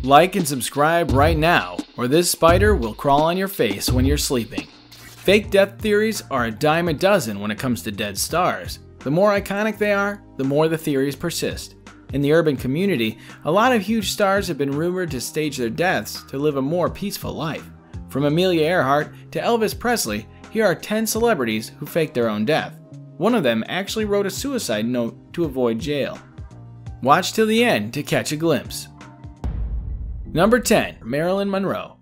Like and subscribe right now, or this spider will crawl on your face when you're sleeping. Fake death theories are a dime a dozen when it comes to dead stars. The more iconic they are, the more the theories persist. In the urban community, a lot of huge stars have been rumored to stage their deaths to live a more peaceful life. From Amelia Earhart to Elvis Presley, here are 10 celebrities who faked their own death. One of them actually wrote a suicide note to avoid jail. Watch till the end to catch a glimpse. Number 10. Marilyn Monroe.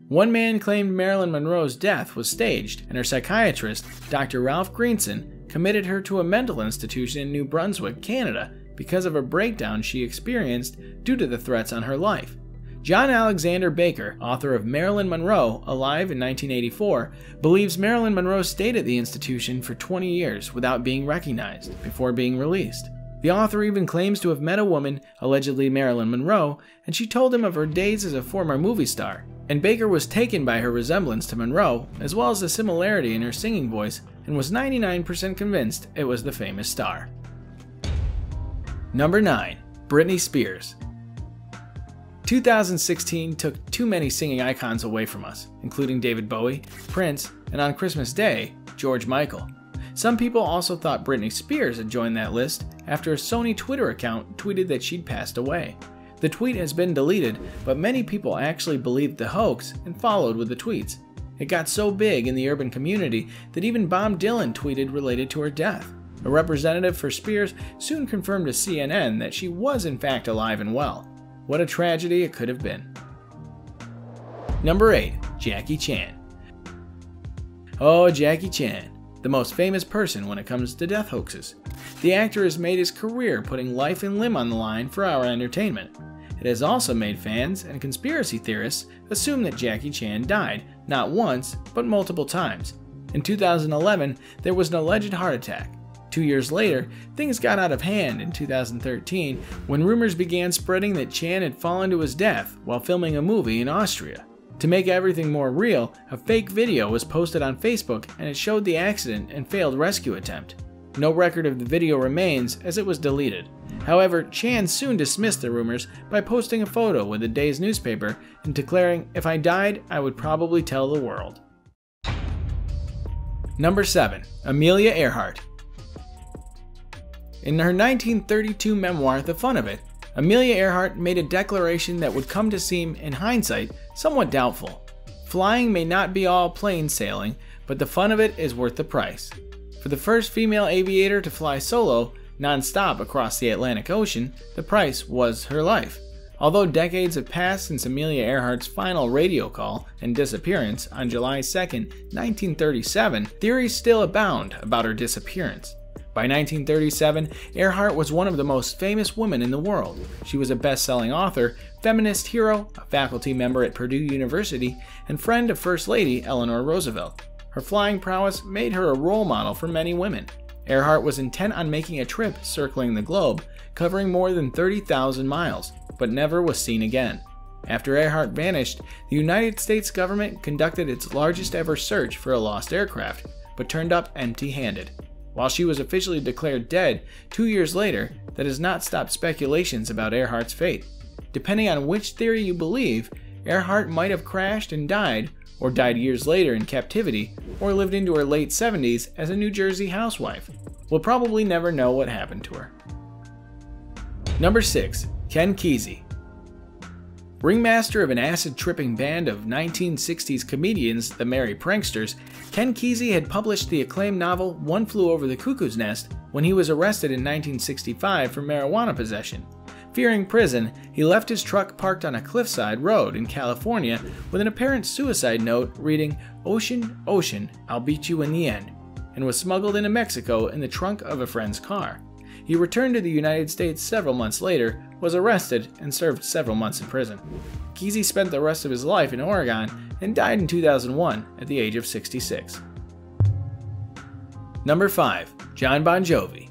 One man claimed Marilyn Monroe's death was staged, and her psychiatrist, Dr. Ralph Greenson, committed her to a mental institution in New Brunswick, Canada, because of a breakdown she experienced due to the threats on her life. John Alexander Baker, author of Marilyn Monroe, Alive in 1984, believes Marilyn Monroe stayed at the institution for 20 years without being recognized before being released. The author even claims to have met a woman, allegedly Marilyn Monroe, and she told him of her days as a former movie star. And Baker was taken by her resemblance to Monroe, as well as the similarity in her singing voice, and was 99% convinced it was the famous star. Number 9. Britney Spears. 2016 took too many singing icons away from us, including David Bowie, Prince, and on Christmas Day, George Michael. Some people also thought Britney Spears had joined that list after a Sony Twitter account tweeted that she'd passed away. The tweet has been deleted, but many people actually believed the hoax and followed with the tweets. It got so big in the urban community that even Bob Dylan tweeted related to her death. A representative for Spears soon confirmed to CNN that she was in fact alive and well. What a tragedy it could have been. Number 8. Jackie Chan. Oh, Jackie Chan, the most famous person when it comes to death hoaxes. The actor has made his career putting life and limb on the line for our entertainment. It has also made fans and conspiracy theorists assume that Jackie Chan died, not once, but multiple times. In 2011, there was an alleged heart attack. 2 years later, things got out of hand in 2013 when rumors began spreading that Chan had fallen to his death while filming a movie in Austria. To make everything more real, a fake video was posted on Facebook and it showed the accident and failed rescue attempt. No record of the video remains as it was deleted. However, Chan soon dismissed the rumors by posting a photo with the day's newspaper and declaring, "If I died, I would probably tell the world." Number 7. Amelia Earhart. In her 1932 memoir, The Fun of It, Amelia Earhart made a declaration that would come to seem, in hindsight, somewhat doubtful. Flying may not be all plain sailing, but the fun of it is worth the price. For the first female aviator to fly solo, non-stop across the Atlantic Ocean, the price was her life. Although decades have passed since Amelia Earhart's final radio call and disappearance on July 2, 1937, theories still abound about her disappearance. By 1937, Earhart was one of the most famous women in the world. She was a best-selling author, feminist hero, a faculty member at Purdue University, and friend of First Lady Eleanor Roosevelt. Her flying prowess made her a role model for many women. Earhart was intent on making a trip circling the globe, covering more than 30,000 miles, but never was seen again. After Earhart vanished, the United States government conducted its largest ever search for a lost aircraft, but turned up empty-handed. While she was officially declared dead 2 years later, that has not stopped speculations about Earhart's fate. Depending on which theory you believe, Earhart might have crashed and died, or died years later in captivity, or lived into her late 70s as a New Jersey housewife. We'll probably never know what happened to her. Number 6. Ken Kesey. Ringmaster of an acid-tripping band of 1960s comedians, the Merry Pranksters, Ken Kesey had published the acclaimed novel One Flew Over the Cuckoo's Nest when he was arrested in 1965 for marijuana possession. Fearing prison, he left his truck parked on a cliffside road in California with an apparent suicide note reading, "Ocean, ocean, I'll beat you in the end," and was smuggled into Mexico in the trunk of a friend's car. He returned to the United States several months later, was arrested, and served several months in prison. Kesey spent the rest of his life in Oregon and died in 2001 at the age of 66. Number 5. John Bon Jovi.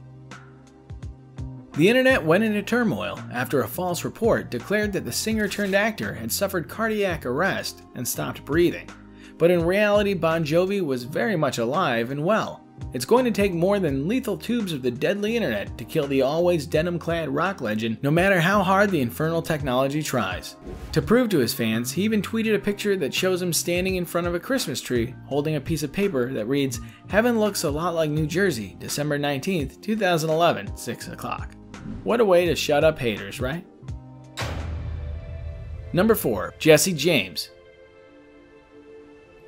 The internet went into turmoil after a false report declared that the singer-turned-actor had suffered cardiac arrest and stopped breathing. But in reality, Bon Jovi was very much alive and well. It's going to take more than lethal tubes of the deadly internet to kill the always denim-clad rock legend, no matter how hard the infernal technology tries. To prove to his fans, he even tweeted a picture that shows him standing in front of a Christmas tree, holding a piece of paper that reads, "Heaven looks a lot like New Jersey, December 19th, 2011, 6 o'clock. What a way to shut up haters, right? Number 4. Jesse James.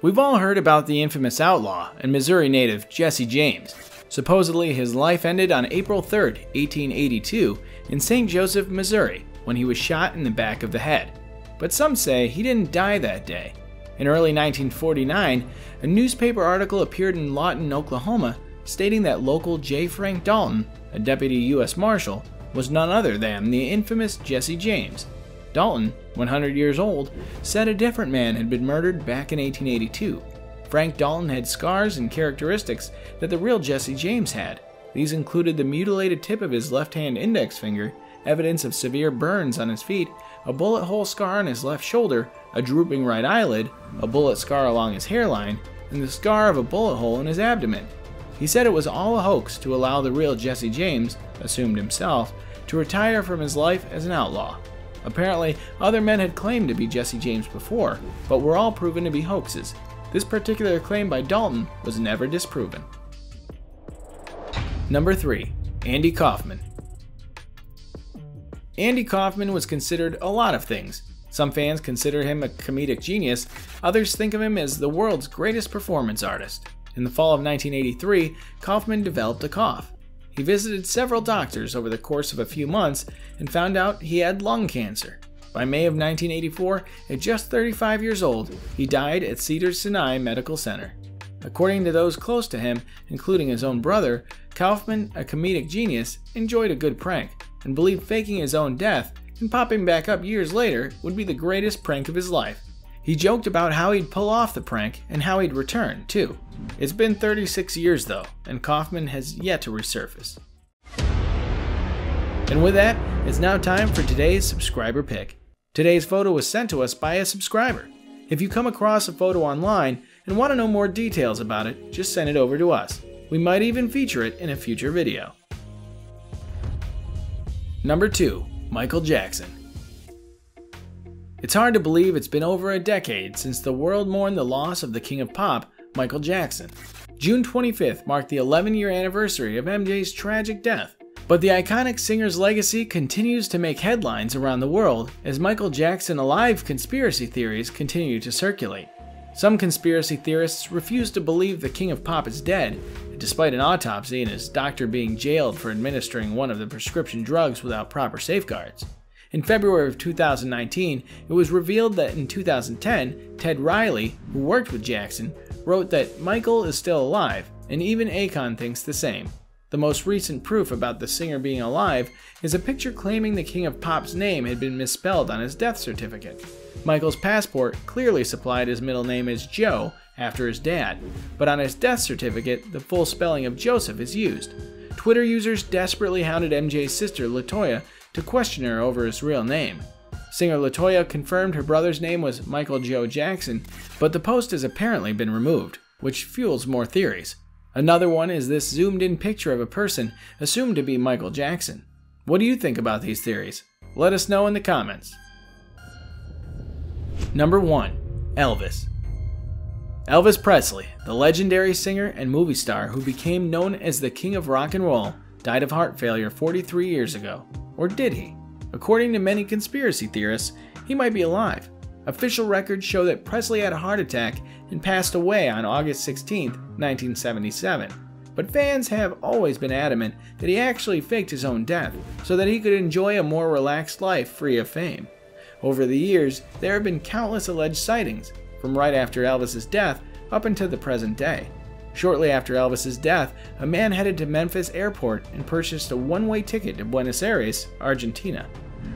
We've all heard about the infamous outlaw and Missouri native Jesse James. Supposedly, his life ended on April 3, 1882, in St. Joseph, Missouri, when he was shot in the back of the head. But some say he didn't die that day. In early 1949, a newspaper article appeared in Lawton, Oklahoma, stating that local J. Frank Dalton, a deputy U.S. Marshal, was none other than the infamous Jesse James. Dalton, 100 years old, said a different man had been murdered back in 1882. Frank Dalton had scars and characteristics that the real Jesse James had. These included the mutilated tip of his left-hand index finger, evidence of severe burns on his feet, a bullet hole scar on his left shoulder, a drooping right eyelid, a bullet scar along his hairline, and the scar of a bullet hole in his abdomen. He said it was all a hoax to allow the real Jesse James, assumed himself, to retire from his life as an outlaw. Apparently, other men had claimed to be Jesse James before, but were all proven to be hoaxes. This particular claim by Dalton was never disproven. Number 3. Andy Kaufman. Andy Kaufman was considered a lot of things. Some fans consider him a comedic genius, others think of him as the world's greatest performance artist. In the fall of 1983, Kaufman developed a cough. He visited several doctors over the course of a few months and found out he had lung cancer. By May of 1984, at just 35 years old, he died at Cedars-Sinai Medical Center. According to those close to him, including his own brother, Kaufman, a comedic genius, enjoyed a good prank and believed faking his own death and popping back up years later would be the greatest prank of his life. He joked about how he'd pull off the prank and how he'd return, too. It's been 36 years, though, and Kaufman has yet to resurface. And with that, it's now time for today's subscriber pick. Today's photo was sent to us by a subscriber. If you come across a photo online and want to know more details about it, just send it over to us. We might even feature it in a future video. Number 2. Michael Jackson. It's hard to believe it's been over a decade since the world mourned the loss of the King of Pop, Michael Jackson. June 25th marked the 11-year anniversary of MJ's tragic death. But the iconic singer's legacy continues to make headlines around the world as Michael Jackson alive conspiracy theories continue to circulate. Some conspiracy theorists refuse to believe the King of Pop is dead, despite an autopsy and his doctor being jailed for administering one of the prescription drugs without proper safeguards. In February of 2019, it was revealed that in 2010, Ted Riley, who worked with Jackson, wrote that Michael is still alive, and even Akon thinks the same. The most recent proof about the singer being alive is a picture claiming the King of Pop's name had been misspelled on his death certificate. Michael's passport clearly supplied his middle name as Joe after his dad, but on his death certificate, the full spelling of Joseph is used. Twitter users desperately hounded MJ's sister, LaToya, to question her over his real name. Singer LaToya confirmed her brother's name was Michael Joe Jackson, but the post has apparently been removed, which fuels more theories. Another one is this zoomed-in picture of a person assumed to be Michael Jackson. What do you think about these theories? Let us know in the comments. Number 1. Elvis. Elvis Presley, the legendary singer and movie star who became known as the King of Rock and Roll, died of heart failure 43 years ago. Or did he? According to many conspiracy theorists, he might be alive. Official records show that Presley had a heart attack and passed away on August 16, 1977. But fans have always been adamant that he actually faked his own death so that he could enjoy a more relaxed life free of fame. Over the years, there have been countless alleged sightings, from right after Elvis's death up until the present day. Shortly after Elvis's death, a man headed to Memphis Airport and purchased a one-way ticket to Buenos Aires, Argentina.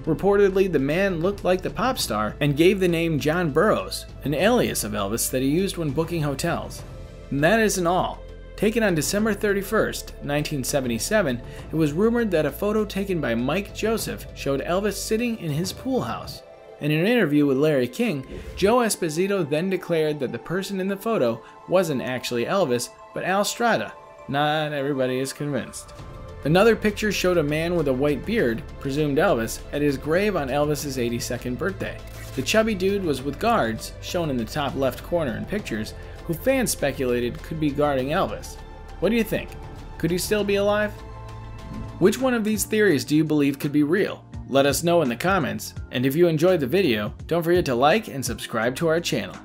Reportedly, the man looked like the pop star and gave the name John Burroughs, an alias of Elvis that he used when booking hotels. And that isn't all. Taken on December 31st, 1977, it was rumored that a photo taken by Mike Joseph showed Elvis sitting in his pool house. In an interview with Larry King, Joe Esposito then declared that the person in the photo wasn't actually Elvis, but Al Strada, Not everybody is convinced. Another picture showed a man with a white beard, presumed Elvis, at his grave on Elvis's 82nd birthday. The chubby dude was with guards, shown in the top left corner in pictures, who fans speculated could be guarding Elvis. What do you think? Could he still be alive? Which one of these theories do you believe could be real? Let us know in the comments, and if you enjoyed the video, don't forget to like and subscribe to our channel.